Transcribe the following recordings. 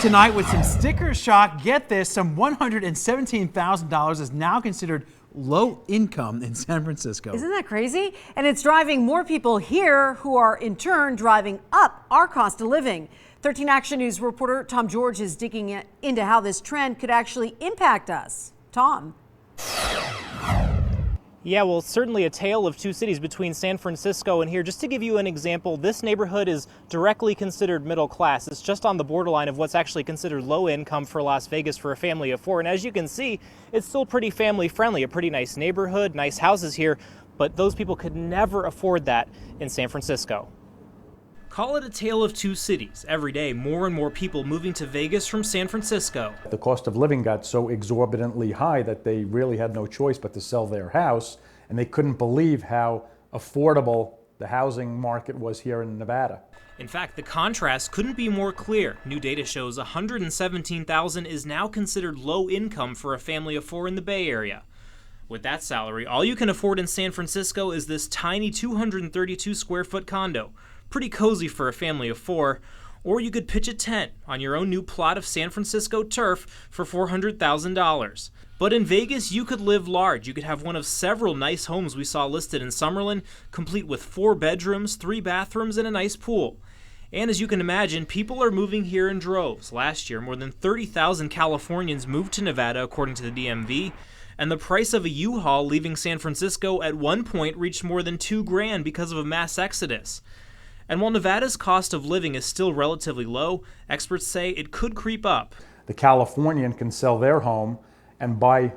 tonight with some sticker shock. Get this, some $117,000 is now considered low income in San Francisco. Isn't that crazy? And it's driving more people here who are in turn driving up our cost of living. 13 Action News reporter Tom George is digging into how this trend could actually impact us. Tom. Yeah, well, certainly a tale of two cities between San Francisco and here. Just to give you an example, this neighborhood is directly considered middle class. It's just on the borderline of what's actually considered low income for Las Vegas for a family of four. And as you can see, it's still pretty family friendly, a pretty nice neighborhood, nice houses here, but those people could never afford that in San Francisco. Call it a tale of two cities. Every day, more and more people moving to Vegas from San Francisco. The cost of living got so exorbitantly high that they really had no choice but to sell their house, and they couldn't believe how affordable the housing market was here in Nevada. In fact, the contrast couldn't be more clear. New data shows $117,000 is now considered low income for a family of four in the Bay Area. With that salary, all you can afford in San Francisco is this tiny 232 square foot condo. Pretty cozy for a family of four. Or you could pitch a tent on your own new plot of San Francisco turf for $400,000. But in Vegas, you could live large. You could have one of several nice homes we saw listed in Summerlin, complete with 4 bedrooms, 3 bathrooms, and a nice pool. And as you can imagine, people are moving here in droves. Last year, more than 30,000 Californians moved to Nevada, according to the DMV. And the price of a U-Haul leaving San Francisco at one point reached more than $2,000 because of a mass exodus. And while Nevada's cost of living is still relatively low, experts say it could creep up. The Californian can sell their home and buy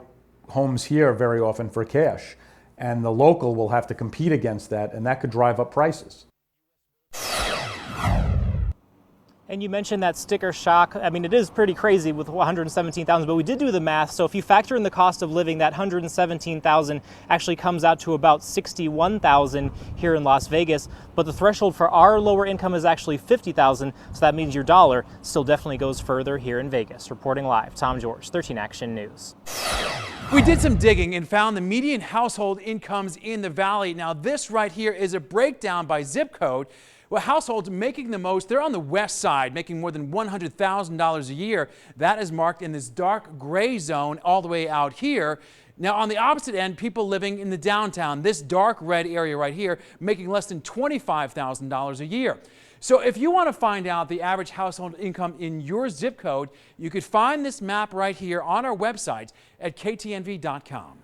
homes here very often for cash. And the local will have to compete against that, and that could drive up prices. And you mentioned that sticker shock. I mean, it is pretty crazy with $117,000, but we did do the math. So if you factor in the cost of living, that $117,000 actually comes out to about $61,000 here in Las Vegas. But the threshold for our lower income is actually $50,000. So that means your dollar still definitely goes further here in Vegas. Reporting live, Tom George, 13 Action News. We did some digging and found the median household incomes in the valley. Now this right here is a breakdown by zip code. Well, households making the most, they're on the west side, making more than $100,000 a year. That is marked in this dark gray zone all the way out here. Now, on the opposite end, people living in the downtown, this dark red area right here, making less than $25,000 a year. So if you want to find out the average household income in your zip code, you could find this map right here on our website at ktnv.com.